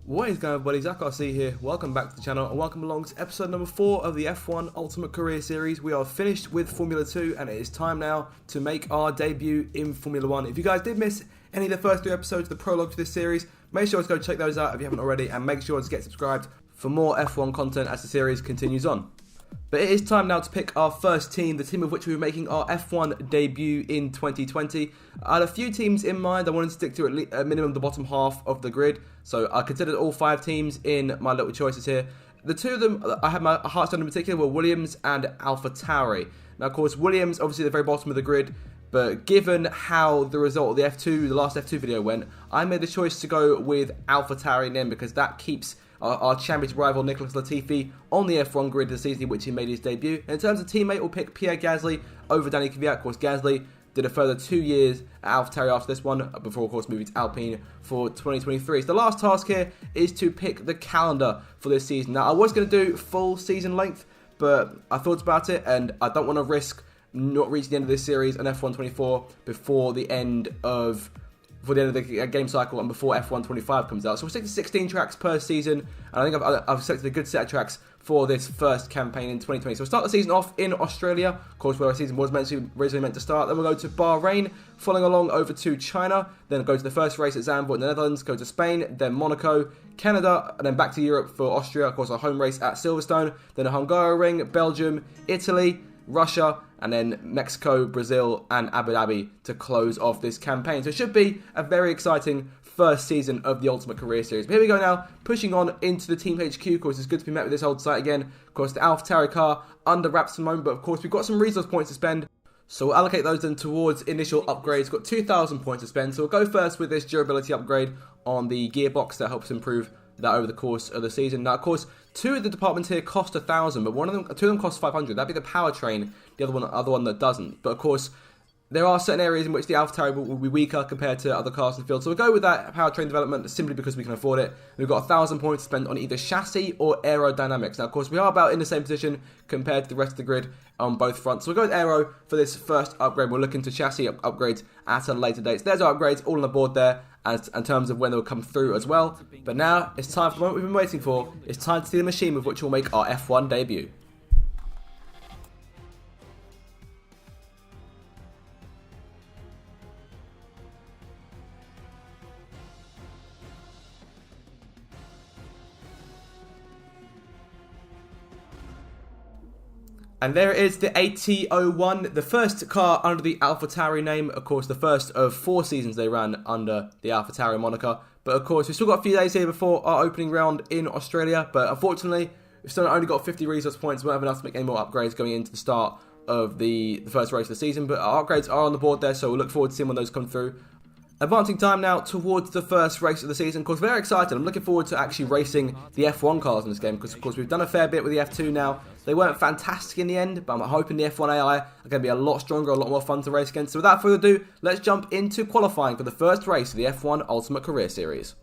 What is going on, buddy? Zach RC here. Welcome back to the channel and welcome along to episode number 4 of the F1 Ultimate Career Series. We are finished with Formula 2 and it is time now to make our debut in Formula 1. If you guys did miss any of the first 3 episodes of the prologue to this series, make sure to go check those out if you haven't already, and make sure to get subscribed for more F1 content as the series continues on. But it is time now to pick our first team, the team of which we were making our F1 debut in 2020. I had a few teams in mind. I wanted to stick to at least a minimum the bottom half of the grid, so I considered all 5 teams in my little choices here. The 2 of them I had my hearts on in particular were Williams and AlphaTauri. Now, of course, Williams obviously at the very bottom of the grid, but given how the result of the last F2 video went, I made the choice to go with AlphaTauri in because that keeps our championship rival Nicholas Latifi on the F1 grid this season in which he made his debut. And in terms of teammate, we'll pick Pierre Gasly over Danny Kvyat. Of course, Gasly did a further 2 years at AlphaTauri after this one, before of course moving to Alpine for 2023. So the last task here is to pick the calendar for this season. Now, I was going to do full season length, but I thought about it and I don't want to risk not reaching the end of this series on F1 24 before the end of the game cycle and before F1 25 comes out. So we'll stick to 16 tracks per season, and I think I've selected a good set of tracks for this first campaign in 2020. So we'll start the season off in Australia, of course, where our season was originally meant to start. Then we'll go to Bahrain, following along over to China, then go to the first race at Zandvoort in the Netherlands, go to Spain, then Monaco, Canada, and then back to Europe for Austria, of course, our home race at Silverstone, then a Hungaroring, Belgium, Italy, Russia, and then Mexico, Brazil, and Abu Dhabi to close off this campaign. So it should be a very exciting first season of the Ultimate Career Series. But here we go now, pushing on into the Team HQ. Of course, it's good to be met with this old site again. Of course, the AlphaTauri car under wraps at the moment, but of course, we've got some resource points to spend. So we'll allocate those then towards initial upgrades. We've got 2,000 points to spend. So we'll go first with this durability upgrade on the gearbox that helps improve that over the course of the season. Now, of course, 2 of the departments here cost 1,000, but 2 of them cost 500. That'd be the powertrain. The other one that doesn't. But of course, there are certain areas in which the AlphaTauri will be weaker compared to other cars in the field. So we'll go with that powertrain development simply because we can afford it. We've got 1,000 points to spend on either chassis or aerodynamics. Now, of course, we are about in the same position compared to the rest of the grid on both fronts. So we'll go with aero for this first upgrade. We'll look into chassis upgrades at a later date. So there's our upgrades all on the board there, as in terms of when they'll come through as well. But now it's time for the moment we've been waiting for. It's time to see the machine with which we'll make our F1 debut. And there it is, the AT01, the first car under the AlphaTauri name. Of course, the first of 4 seasons they ran under the AlphaTauri moniker. But of course, we've still got a few days here before our opening round in Australia. But unfortunately, we've still only got 50 resource points. We won't have enough to make any more upgrades going into the start of the first race of the season. But our upgrades are on the board there, so we'll look forward to seeing when those come through. Advancing time now towards the first race of the season. Of course, very excited. I'm looking forward to actually racing the F1 cars in this game because, of course, we've done a fair bit with the F2 now. They weren't fantastic in the end, but I'm hoping the F1 AI are going to be a lot stronger, a lot more fun to race against. So without further ado, let's jump into qualifying for the first race of the F1 Ultimate Career Series.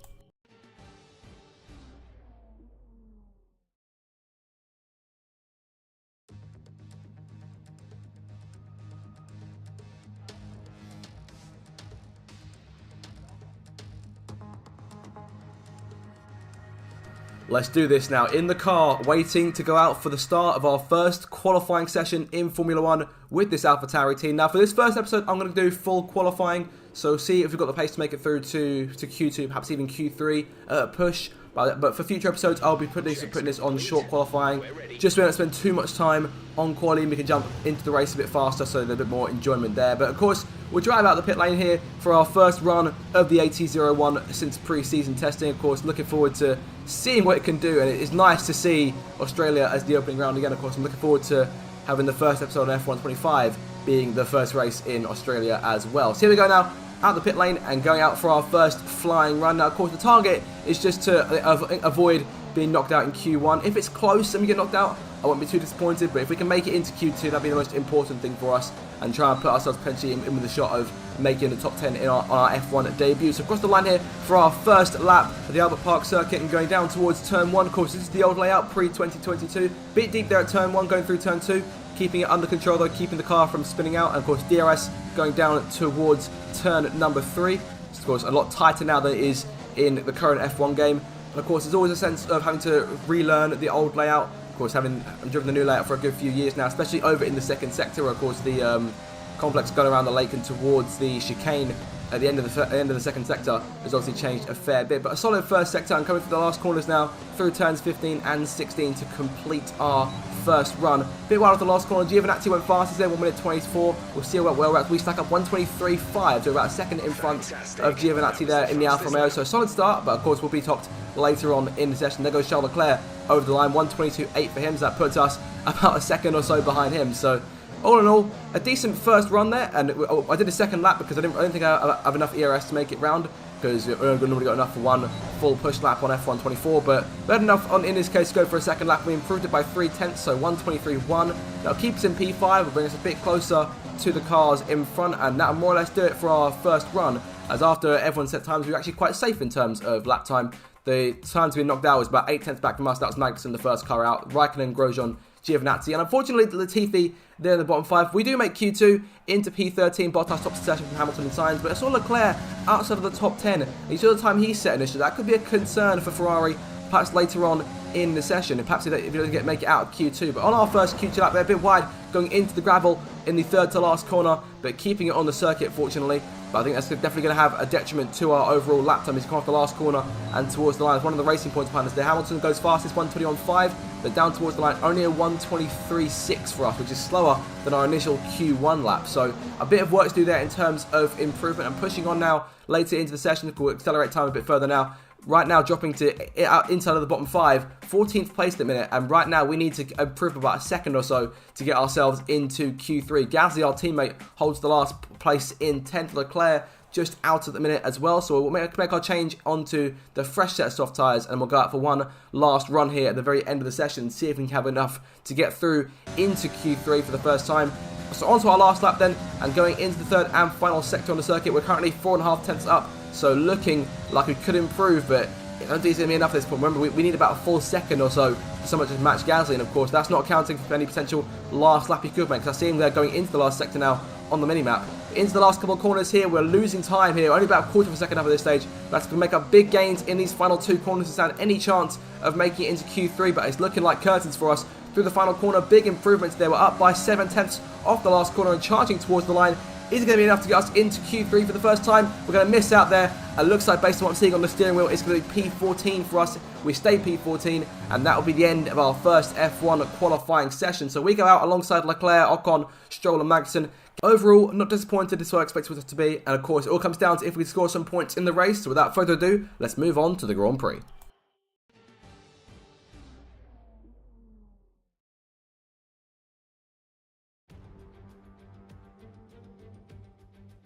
Let's do this now. In the car, waiting to go out for the start of our first qualifying session in Formula 1 with this AlphaTauri team. Now, for this first episode, I'm going to do full qualifying. So see if we've got the pace to make it through to Q2, perhaps even Q3 push. But for future episodes, I'll be putting this on short qualifying. Just so we don't spend too much time on qualifying, we can jump into the race a bit faster, so there's a bit more enjoyment there. But of course, we'll drive out the pit lane here for our first run of the AT01 since pre-season testing. Of course, looking forward to seeing what it can do, and it is nice to see Australia as the opening round again. Of course, I'm looking forward to having the first episode on F1 25 being the first race in Australia as well. So here we go now, out the pit lane and going out for our first flying run. Now, of course, the target is just to avoid being knocked out in Q1. If it's close and we get knocked out, I won't be too disappointed, but if we can make it into Q2, that'd be the most important thing for us, and try and put ourselves potentially in with a shot of making the top 10 in our F1 debut. So across the line here for our first lap of the Albert Park circuit and going down towards turn 1. Of course, this is the old layout, pre-2022. Bit deep there at turn 1, going through turn 2. Keeping it under control though, keeping the car from spinning out. And of course, DRS going down towards turn number 3. It's of course a lot tighter now than it is in the current F1 game. And of course, there's always a sense of having to relearn the old layout. Of course, having driven the new layout for a good few years now, especially over in the second sector, where of course the complex going around the lake and towards the chicane at the end of the second sector has obviously changed a fair bit. But a solid first sector, and coming through the last corners now through turns 15 and 16 to complete our first run. A bit wild at the last corner. Giovinazzi went fastest there, 1 minute 24. We'll see where we're at. We stack up 1:23.5, so about a second in front of Giovinazzi there in the Alfa Romeo. So a solid start, but of course we'll be topped later on in the session. There goes Charles Leclerc over the line, 1:22.8 for him, so that puts us about a second or so behind him. So all in all, a decent first run there, and I did a second lap because I don't think I have enough ERS to make it round, because we've normally got enough for one full push lap on F1 24, but we had enough in this case to go for a second lap. We improved it by 0.3, so 1:23.1. That'll keep us in P5, will bring us a bit closer to the cars in front, and that'll more or less do it for our first run, as after everyone set times, we were actually quite safe in terms of lap time. The times we knocked out was about 0.8 back from us. That was Magnussen, the first car out, Raikkonen, Grosjean, Giovinazzi, and unfortunately Latifi there in the bottom 5. We do make Q2 into P13. Bottas tops the session from Hamilton and Sainz, but I saw Leclerc outside of the top 10. And you saw the time he set initially. That could be a concern for Ferrari, perhaps later on in the session, and perhaps if he doesn't make it out of Q2. But on our first Q2 lap, they're a bit wide going into the gravel in the third to last corner, but keeping it on the circuit, fortunately. But I think that's definitely going to have a detriment to our overall lap time. He's come off the last corner and towards the line. It's one of the racing points behind us there. Hamilton goes fastest, 1:21.5, but down towards the line, only a 1:23.6 for us, which is slower than our initial Q1 lap. So a bit of work to do there in terms of improvement, and pushing on now later into the session. We'll accelerate time a bit further now. Right now, dropping to inside of the bottom 5, 14th place at the minute, and right now we need to improve about a second or so to get ourselves into Q3. Gasly, our teammate, holds the last place in 10th. Leclerc just out at the minute as well, so we'll make our change onto the fresh set of soft tyres, and we'll go out for one last run here at the very end of the session, see if we can have enough to get through into Q3 for the first time. So on to our last lap then, and going into the third and final sector on the circuit. We're currently 4.5 tenths up, so looking like we could improve, but I don't think it's going to be enough at this point. Remember, we need about a full second or so to so much as match Gasly, and of course that's not accounting for any potential last lap he could make, because I see him there going into the last sector now on the mini-map. Into the last couple of corners here, we're losing time here, only about a quarter of a second up at this stage. That's going to make up big gains in these final two corners to stand any chance of making it into Q3, but it's looking like curtains for us through the final corner. Big improvements there. We're up by 7 tenths off the last corner and charging towards the line. Is it going to be enough to get us into Q3 for the first time? We're going to miss out there. It looks like, based on what I'm seeing on the steering wheel, it's going to be P14 for us. We stay P14, and that will be the end of our first F1 qualifying session. So we go out alongside Leclerc, Ocon, Stroll and Magnussen. Overall, not disappointed. This is what I expected it to be. And of course, it all comes down to if we score some points in the race. So without further ado, let's move on to the Grand Prix.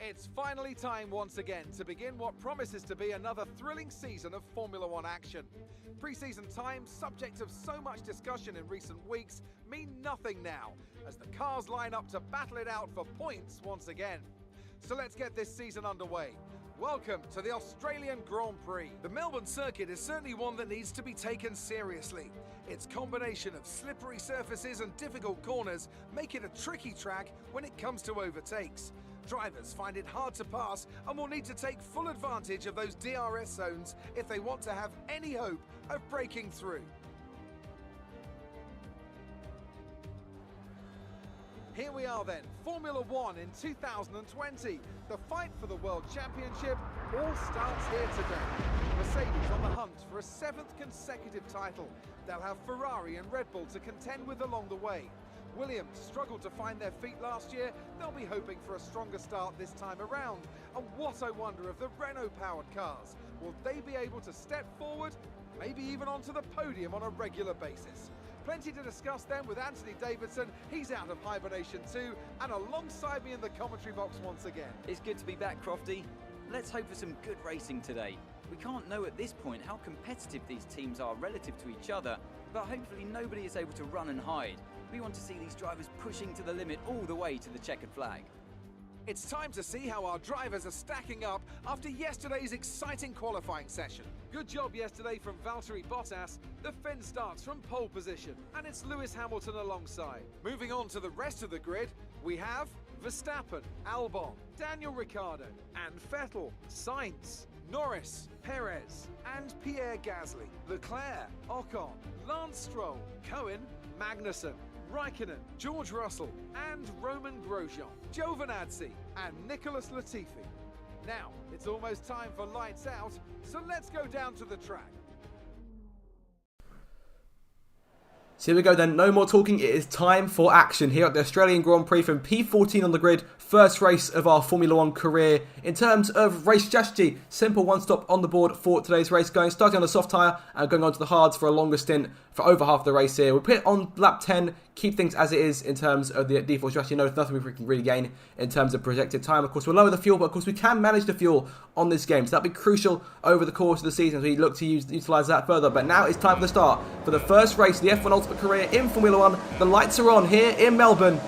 It's finally time once again to begin what promises to be another thrilling season of Formula One action. Pre-season times, subject of so much discussion in recent weeks, mean nothing now, as the cars line up to battle it out for points once again. So let's get this season underway. Welcome to the Australian Grand Prix. The Melbourne circuit is certainly one that needs to be taken seriously. Its combination of slippery surfaces and difficult corners make it a tricky track when it comes to overtakes. Drivers find it hard to pass and will need to take full advantage of those DRS zones if they want to have any hope of breaking through. Here we are then, Formula One in 2020. The fight for the World Championship all starts here today. Mercedes on the hunt for a 7th consecutive title. They'll have Ferrari and Red Bull to contend with along the way. Williams struggled to find their feet last year. They'll be hoping for a stronger start this time around. And what I wonder of the Renault-powered cars. Will they be able to step forward, maybe even onto the podium on a regular basis? Plenty to discuss then with Anthony Davidson. He's out of hibernation too, and alongside me in the commentary box once again. It's good to be back, Crofty. Let's hope for some good racing today. We can't know at this point how competitive these teams are relative to each other, but hopefully nobody is able to run and hide. We want to see these drivers pushing to the limit all the way to the checkered flag. It's time to see how our drivers are stacking up after yesterday's exciting qualifying session. Good job yesterday from Valtteri Bottas. The Finn starts from pole position, and it's Lewis Hamilton alongside. Moving on to the rest of the grid, we have Verstappen, Albon, Daniel Ricciardo, and Vettel, Sainz, Norris, Perez, and Pierre Gasly, Leclerc, Ocon, Lance Stroll, Cohen, Magnussen, Raikkonen, George Russell, and Roman Grosjean, Giovinazzi, and Nicholas Latifi. Now, it's almost time for lights out, so let's go down to the track. So here we go then, no more talking, it is time for action here at the Australian Grand Prix from P14 on the grid, first race of our Formula 1 career. In terms of race strategy, simple one stop on the board for today's race, starting on the soft tyre and going on to the hards for a longer stint for over half the race here. We'll put it on lap 10, keep things as it is in terms of the default strategy. No, nothing we can really gain in terms of projected time. Of course, we'll lower the fuel, but of course we can manage the fuel on this game. So that'll be crucial over the course of the season as we look to utilise that further. But now it's time for the start for the first race of the F1 Ultimate career in Formula 1. The lights are on here in Melbourne.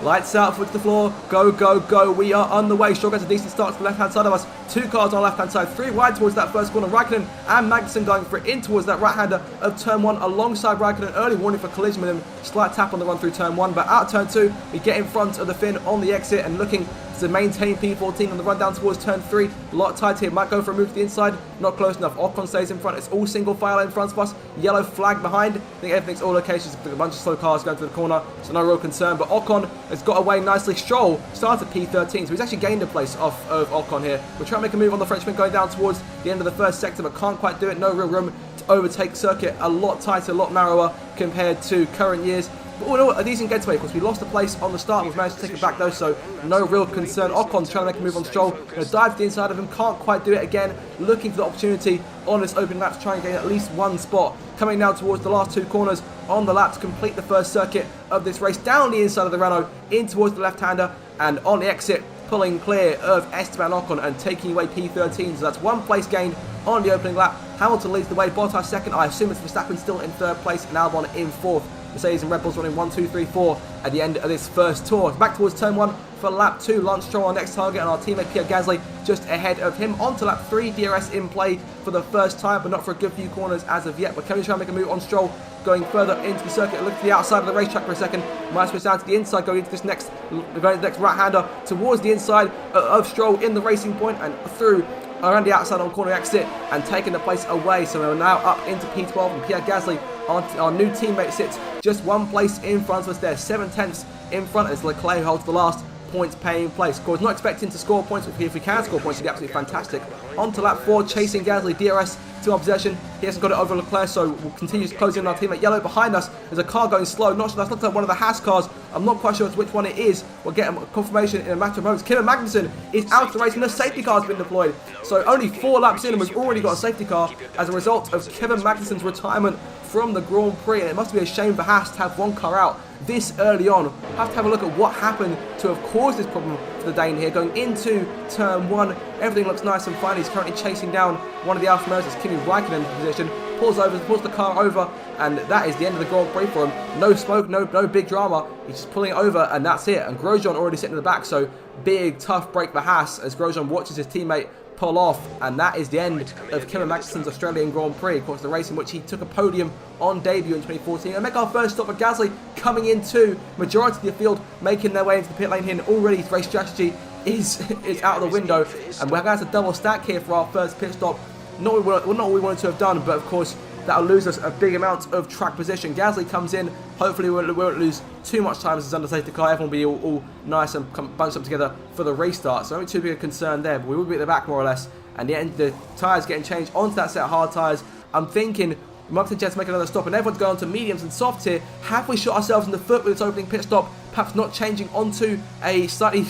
Lights out, foot to the floor, go, go, go, we are on the way. Stroll gets a decent start to the left-hand side of us. Two cars on the left-hand side, three wide towards that first corner. Raikkonen and Magnussen going for it in towards that right-hander of turn 1 alongside Raikkonen. Early warning for collision with him, slight tap on the run through turn 1, but out turn 2, we get in front of the Finn on the exit and looking to maintain P14 on the run down towards turn 3. A lot tight here, might go for a move to the inside, not close enough. Ocon stays in front, it's all single file in front of us, yellow flag behind. I think everything's all okay, it's just a bunch of slow cars going to the corner, so no real concern. But Ocon has got away nicely. Stroll started P13, so he's actually gained a place off of Ocon here. We're trying to make a move on the Frenchman going down towards the end of the first sector, but can't quite do it. No real room to overtake. Circuit a lot tighter, a lot narrower compared to current years. But all in all, a decent getaway. Of course, we lost the place on the start. We've managed to take it back though, so no real concern. Ocon's trying to make a move on Stroll. Going to dive to the inside of him. Can't quite do it again. Looking for the opportunity on this open lap to try and gain at least one spot. Coming now towards the last two corners on the lap to complete the first circuit of this race. Down the inside of the Renault, in towards the left-hander, and on the exit, pulling clear of Esteban Ocon and taking away P13. So that's one place gained on the opening lap. Hamilton leads the way. Bottas second. I assume it's Verstappen still in third place, and Albon in fourth. Mercedes and Red Bulls running 1, 2, 3, 4 at the end of this first tour. Back towards turn 1 for lap 2. Lance Stroll, our next target, and our teammate Pierre Gasly just ahead of him. On to lap 3. DRS in play for the first time, but not for a good few corners as of yet. But can we try and make a move on Stroll going further into the circuit? Look to the outside of the racetrack for a second. Might switch down to the inside, going into this next right-hander towards the inside of Stroll in the racing point and through around the outside on corner exit and taking the place away. So we're now up into P12 and Pierre Gasly, our new teammate, sits just one place in front of us there, 7/10 in front as Leclerc holds the last points paying place. Of course, not expecting to score points, but if we can score points, it'd be absolutely fantastic. On to lap 4, chasing Gasly, DRS to our possession. He hasn't got it over Leclerc, so we'll continue to close in on our teammate. Yellow behind us, there's a car going slow. Not sure, that's not like one of the Haas cars. I'm not quite sure which one it is. We'll get a confirmation in a matter of moments. Kevin Magnussen is out of the race and the safety car has been deployed. So only 4 laps in and we've already got a safety car as a result of Kevin Magnussen's retirement from the Grand Prix. And it must be a shame for Haas to have one car out this early on. Have to have a look at what happened to have caused this problem for the Dane here. Going into turn 1, everything looks nice and fine. He's currently chasing down one of the Alfa Romeos, Kimi Raikkonen position. Pulls the car over, and that is the end of the Grand Prix for him. No smoke, no big drama. He's just pulling it over, and that's it. And Grosjean already sitting in the back, so big, tough break for Haas as Grosjean watches his teammate pull off, and that is the end of Kevin Magnussen's Australian Grand Prix. Of course, the race in which he took a podium on debut in 2014. And make our first stop with Gasly coming into majority of the field, making their way into the pit lane here. And already his race strategy is out of the window, and we're going to have to double stack here for our first pit stop. Not what we wanted to have done, but of course that'll lose us a big amount of track position. Gasly comes in. Hopefully we won't lose too much time as it's under safety car. Everyone will be all nice and bunched up together for the restart. So not too big a concern there, but we will be at the back more or less. And the tyres getting changed onto that set of hard tyres. I'm thinking we might have to make another stop, and everyone's going on to mediums and softs here. Have we shot ourselves in the foot with this opening pit stop? Perhaps not changing onto a slightly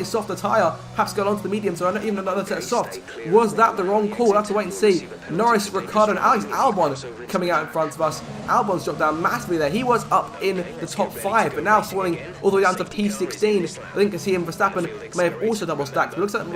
softer tyre, perhaps going onto the mediums or even another set of softs. Was that the wrong call? We'll have to wait and see. Norris, Ricciardo and Alex Albon coming out in front of us. Albon's dropped down massively there. He was up in the top 5, but now falling all the way down to P16. I think you can see him, Verstappen may have also double stacked. It looks like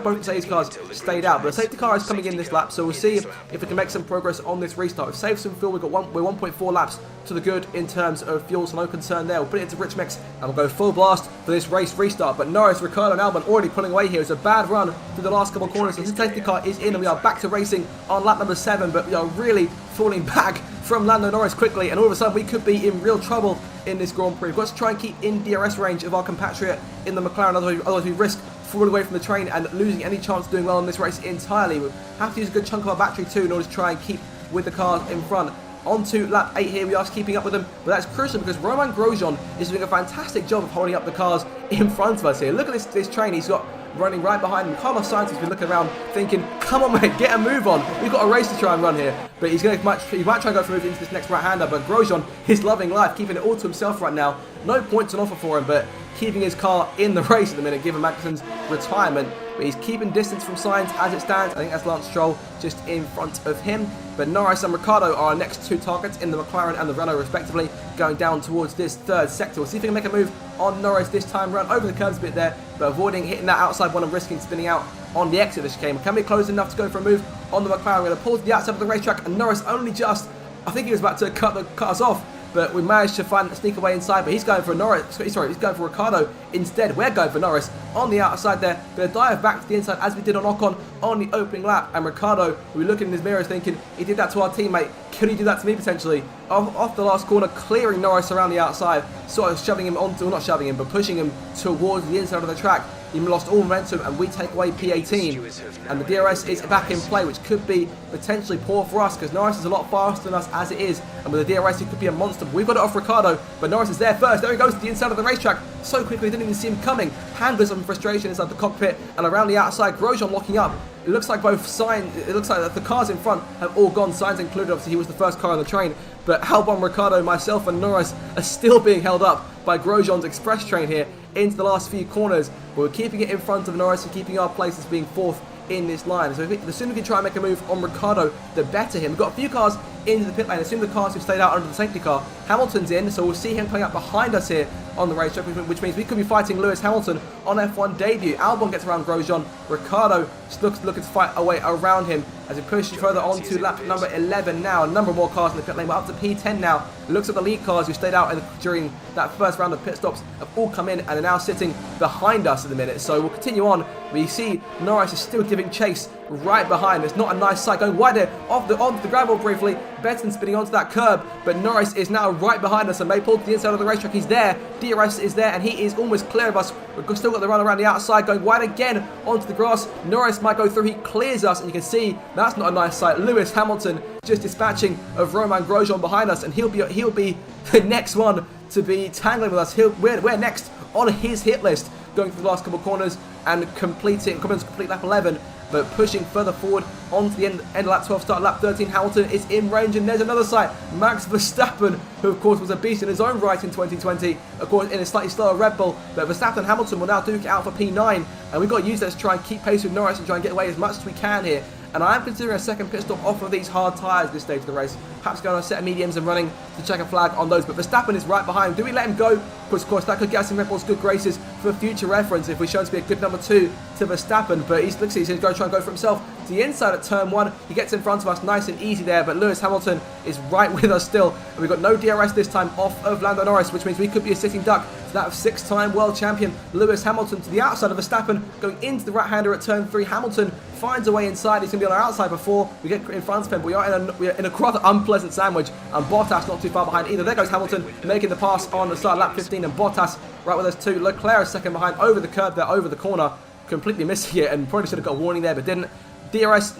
both Mercedes cars stayed out, but the safety car is coming in this lap, so we'll see if we can make some progress on this restart. We've saved some fuel. We're 1.4 laps to the good in terms of fuel, so no concern there. We'll put it into rich mix and we'll go full blast for this race restart. But Norris, Ricciardo and Albon already pulling away here. It's a bad run through the last couple of corners. So this safety car is in and we are back to racing on lap number 7, but we are really falling back from Lando Norris quickly, and all of a sudden we could be in real trouble in this Grand Prix. We've got to try and keep in DRS range of our compatriot in the McLaren, otherwise we risk falling away from the train and losing any chance of doing well in this race entirely. We have to use a good chunk of our battery too in order to try and keep with the cars in front. On to lap 8 here, we are keeping up with them, but that's crucial because Romain Grosjean is doing a fantastic job of holding up the cars in front of us here. Look at this train he's got running right behind him. Carlos Sainz has been looking around thinking, come on mate, get a move on. We've got a race to try and run here. But he might try and go for a move into this next right-hander, but Grosjean is loving life, keeping it all to himself right now. No points on offer for him, but keeping his car in the race at the minute, given Magnussen's retirement. But he's keeping distance from Sainz as it stands. I think that's Lance Stroll just in front of him. But Norris and Ricciardo are our next two targets in the McLaren and the Renault respectively, going down towards this third sector. We'll see if we can make a move on Norris this time around, over the curves a bit there, but avoiding hitting that outside one and risking spinning out on the exit of this chicane. Can we close enough to go for a move on the McLaren? We're going to pull to the outside of the racetrack, and Norris only just, I think he was about to cut us off, but we managed to sneak away inside. But he's going for he's going for Ricciardo instead. We're going for Norris on the outside there. Going to dive back to the inside as we did on Ocon on the opening lap. And Ricciardo, we were looking in his mirrors thinking, he did that to our teammate. Could he do that to me potentially? Off the last corner, clearing Norris around the outside, sort of shoving him onto, not shoving him, but pushing him towards the inside of the track. He lost all momentum and we take away P18, and the DRS is back in play, which could be potentially poor for us because Norris is a lot faster than us as it is, and with the DRS it could be a monster. But we've got it off Ricciardo, but Norris is there first. There he goes to the inside of the racetrack so quickly, didn't even see him coming. Handlers of frustration inside the cockpit, and around the outside Grosjean locking up. It looks like it looks like the cars in front have all gone, Sainz included. Obviously he was the first car on the train, but Albon, Ricciardo, myself and Norris are still being held up by Grosjean's express train here into the last few corners. But we're keeping it in front of Norris and keeping our places being fourth in this line. So the sooner we can try and make a move on Ricciardo, the better him. We've got a few cars into the pit lane. Assume the cars who stayed out under the safety car. Hamilton's in, so we'll see him coming up behind us here on the racetrack, which means we could be fighting Lewis Hamilton on F1 debut. Albon gets around Grosjean. Ricciardo looking to fight a way around him as we push further on to lap number 11 now. A number of more cars in the pit lane. We're up to P10 now. It looks like the lead cars who stayed out during that first round of pit stops have all come in and are now sitting behind us at the minute. So we'll continue on. We see Norris is still giving chase right behind. It's not a nice sight, going wide there onto the gravel briefly. Benson spinning onto that curb, but Norris is now right behind us and may pull to the inside of the racetrack. He's there, DRS is there, and he is almost clear of us. We've still got the run around the outside, going wide again onto the grass. Norris might go through, he clears us, and you can see that's not a nice sight. Lewis Hamilton just dispatching of Romain Grosjean behind us, and he'll be the next one to be tangling with us. We're next on his hit list, going through the last couple of corners and coming to complete lap 11. But pushing further forward onto the end of lap 12, start lap 13, Hamilton is in range, and there's another sight. Max Verstappen, who of course was a beast in his own right in 2020, of course in a slightly slower Red Bull, but Verstappen and Hamilton will now duke it out for P9, and we've got to use that to try and keep pace with Norris and try and get away as much as we can here. And I am considering a second pit stop off of these hard tyres at this stage of the race. Perhaps going on a set of mediums and running to check a flag on those. But Verstappen is right behind. Do we let him go? Because, of course, that could get us in Red Bull's good graces for future reference if we show him to be a good number 2 to Verstappen. But he's going to try and go for himself to the inside at turn 1. He gets in front of us nice and easy there. But Lewis Hamilton is right with us still. And we've got no DRS this time off of Lando Norris, which means we could be a sitting duck to that of 6-time world champion Lewis Hamilton to the outside of Verstappen, going into the right-hander at turn 3. Hamilton finds a way inside. He's going to be on our outside before we get in front of him. We are in a rather unpleasant sandwich, and Bottas not too far behind either. There goes Hamilton making the pass on the start lap 15, and Bottas right with us too. Leclerc is second behind over the curb there, over the corner, completely missing it, and probably should have got a warning there, but didn't. DRS,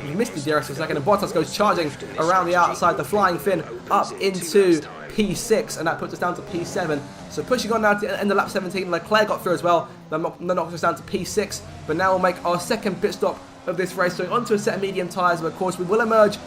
we missed the DRS for a second, and Bottas goes charging around the outside, the flying fin up into P6, and that puts us down to P7. So pushing on now to the end of lap 17, Leclerc got through as well. That knocks us down to P6, but now we'll make our second pit stop of this race, going onto a set of medium tyres, but of course we will emerge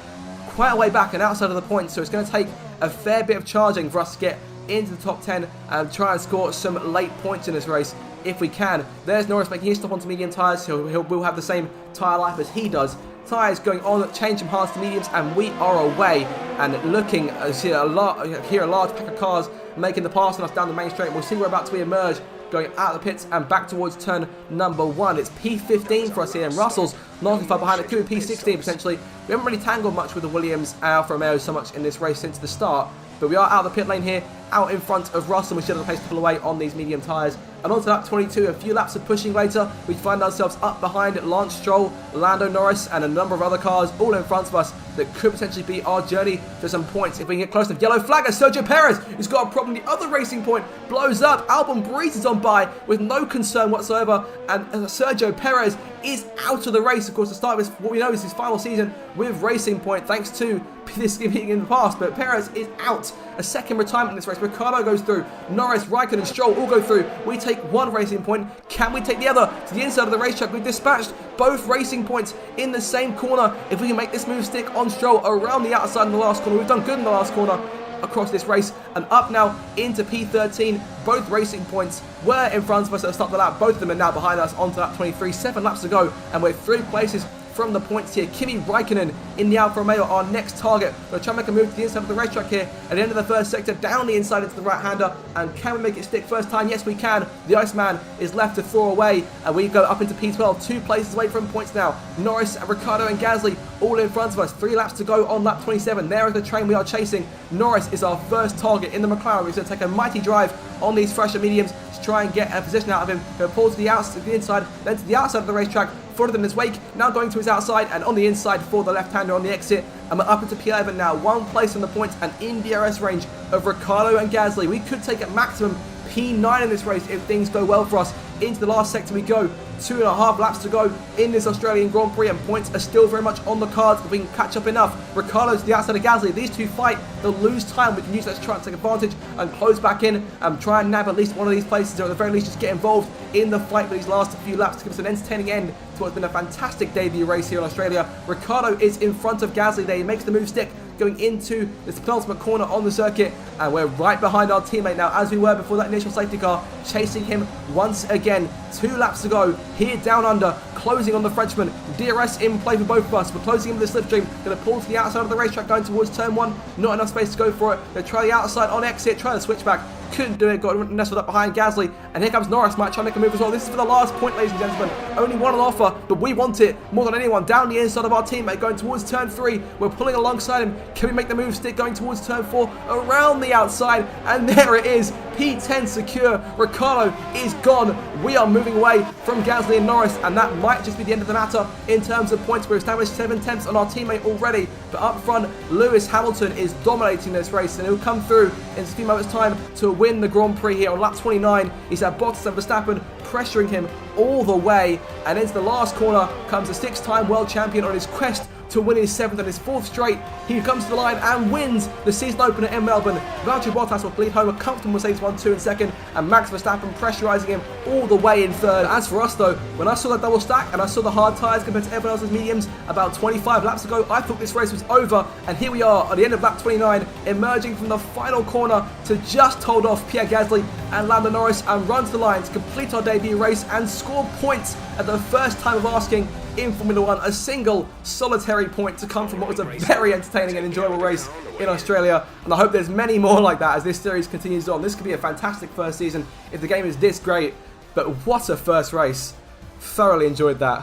quite a way back and outside of the points, so it's going to take a fair bit of charging for us to get into the top 10 and try and score some late points in this race if we can. There's Norris making his stop onto medium tyres, so we'll have the same tyre life as he does. Tyres going on, change from hards to mediums, and we are away. And looking, hear a large pack of cars making the pass on us down the main straight. We'll see we're about to emerge, going out of the pits and back towards turn number 1. It's P15 for us here, and Russell's not too far behind. It could be P16 potentially. We haven't really tangled much with the Williams and Alfa Romeo so much in this race since the start, but we are out of the pit lane here, out in front of Russell. We should have a place to pull away on these medium tyres And on to lap 22, a few laps of pushing later, we find ourselves up behind Lance Stroll, Lando Norris, and a number of other cars all in front of us that could potentially be our journey to some points if we can get close enough. Yellow flag as Sergio Perez, who's got a problem. The other Racing Point blows up. Albon breezes on by with no concern whatsoever, and Sergio Perez is out of the race. Of course, the start of what we know is his final season with Racing Point, thanks to this being in the past. But Perez is out. A second retirement in this race. Ricciardo goes through. Norris, Raikkonen, and Stroll all go through. We take one Racing Point. Can we take the other to the inside of the racetrack? We've dispatched both Racing Points in the same corner. If we can make this move stick on Stroll around the outside in the last corner, we've done good in the last corner across this race, and up now into P13. Both Racing Points were in front of us at the start of the lap. Both of them are now behind us onto lap 23. 7 laps to go, and we're 3 places from the points here. Kimi Raikkonen in the Alfa Romeo, our next target. We're trying to make a move to the inside of the racetrack here at the end of the first sector, down the inside into the right-hander. And can we make it stick first time? Yes, we can. The Iceman is left to throw away, and we go up into P12, 2 places away from points now. Norris, Ricciardo, and Gasly all in front of us. 3 laps to go on lap 27. There is the train we are chasing. Norris is our first target in the McLaren. We're going to take a mighty drive on these fresher mediums to try and get a position out of him. He'll pull to the outside, to the inside, then to the outside of the racetrack. Further than his wake, now going to his outside and on the inside for the left-hander on the exit. And we're up into P11 now, 1 place on the points and in DRS range of Ricciardo and Gasly. We could take at maximum P9 in this race if things go well for us. Into the last sector we go. 2.5 laps to go in this Australian Grand Prix, and points are still very much on the cards if we can catch up enough. Ricciardo to the outside of Gasly. These two fight. They'll lose time. We can use that to try and take advantage and close back in and try and nab at least one of these places, or at the very least just get involved in the fight for these last few laps to give us an entertaining end to what's been a fantastic debut race here in Australia. Ricciardo is in front of Gasly there. He makes the move stick going into this penultimate corner on the circuit, and we're right behind our teammate now as we were before that initial safety car, chasing him once again. 2 laps to go here down under, closing on the Frenchman. DRS in play for both of us. We're closing in with the slipstream. Going to pull to the outside of the racetrack going towards turn 1. Not enough space to go for it. They try the outside on exit, try the switchback. Couldn't do it, got nestled up behind Gasly, and here comes Norris, might try and make a move as well. This is for the last point, ladies and gentlemen. Only one on offer, but we want it more than anyone. Down the inside of our teammate, going towards turn 3. We're pulling alongside him. Can we make the move stick going towards turn 4? Around the outside, and there it is. P10 secure. Ricciardo is gone. We are moving away from Gasly and Norris, and that might just be the end of the matter in terms of points. We've established 7 tenths on our teammate already, but up front, Lewis Hamilton is dominating this race, and he'll come through in a few moments' time to win the Grand Prix here on lap 29. He's had Bottas and Verstappen pressuring him all the way, and into the last corner comes a 6-time world champion on his quest to win his 7th and his 4th straight. He comes to the line and wins the season opener in Melbourne. Valtteri Bottas will lead home a comfortable Mercedes 1-2 in second, and Max Verstappen pressurising him all the way in third. As for us though, when I saw that double stack and I saw the hard tyres compared to everyone else's mediums about 25 laps ago, I thought this race was over, and here we are at the end of lap 29, emerging from the final corner to just hold off Pierre Gasly and Lando Norris and run to the line to complete our debut race and score points at the first time of asking in Formula 1, a single solitary point to come from what was a very entertaining and enjoyable race in Australia, and I hope there's many more like that as this series continues on. This could be a fantastic first season if the game is this great, but what a first race. Thoroughly enjoyed that.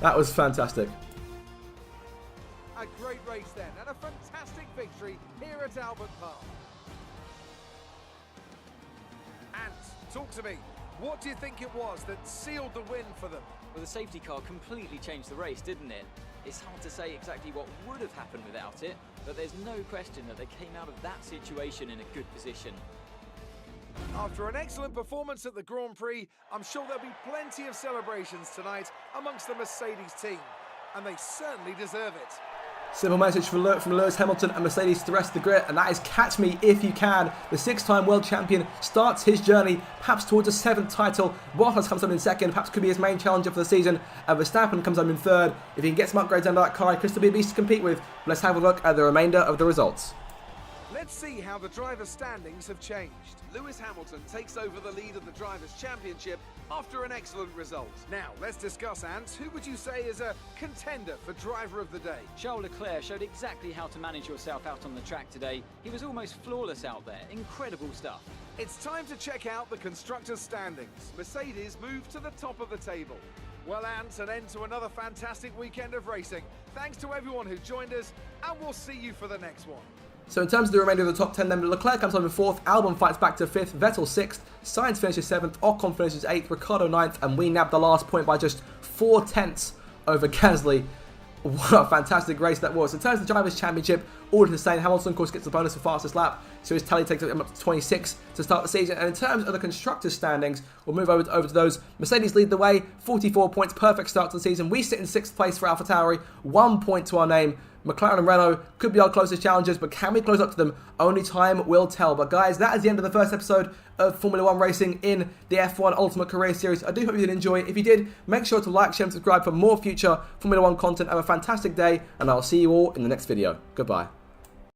That was fantastic. A great race then, and a fantastic victory here at Albert Park. And talk to me, what do you think it was that sealed the win for them? Well, the safety car completely changed the race, didn't it? It's hard to say exactly what would have happened without it, but there's no question that they came out of that situation in a good position. After an excellent performance at the Grand Prix, I'm sure there'll be plenty of celebrations tonight amongst the Mercedes team, and they certainly deserve it. Simple message from Lewis Hamilton and Mercedes to the rest of the grid, and that is catch me if you can. The 6-time world champion starts his journey perhaps towards a 7th title. Bottas comes home in 2nd, perhaps could be his main challenger for the season, and Verstappen comes home in 3rd. If he can get some upgrades under that car, he could still be a beast to compete with. Let's have a look at the remainder of the results. Let's see how the drivers' standings have changed. Lewis Hamilton takes over the lead of the Drivers' Championship after an excellent result. Now, let's discuss, Ant. Who would you say is a contender for Driver of the Day? Charles Leclerc showed exactly how to manage yourself out on the track today. He was almost flawless out there. Incredible stuff. It's time to check out the Constructors' standings. Mercedes moved to the top of the table. Well, Ant, an end to another fantastic weekend of racing. Thanks to everyone who joined us, and we'll see you for the next one. So in terms of the remainder of the top 10, then Leclerc comes home in 4th, Albon fights back to 5th, Vettel 6th, Sainz finishes 7th, Ocon finishes 8th, Ricciardo 9th, and we nabbed the last point by just 4/10 over Gasly. What a fantastic race that was. In terms of the Drivers' Championship, all is the same. Hamilton, of course, gets the bonus for fastest lap, so his tally takes him up to 26 to start the season. And in terms of the Constructors' standings, we'll move over to those. Mercedes lead the way, 44 points, perfect start to the season. We sit in 6th place for AlphaTauri, 1 point to our name. McLaren and Renault could be our closest challengers, but can we close up to them? Only time will tell. But guys, that is the end of the first episode of Formula 1 racing in the F1 Ultimate Career Series. I do hope you did enjoy. If you did, make sure to like, share, and subscribe for more future Formula 1 content. Have a fantastic day, and I'll see you all in the next video. Goodbye.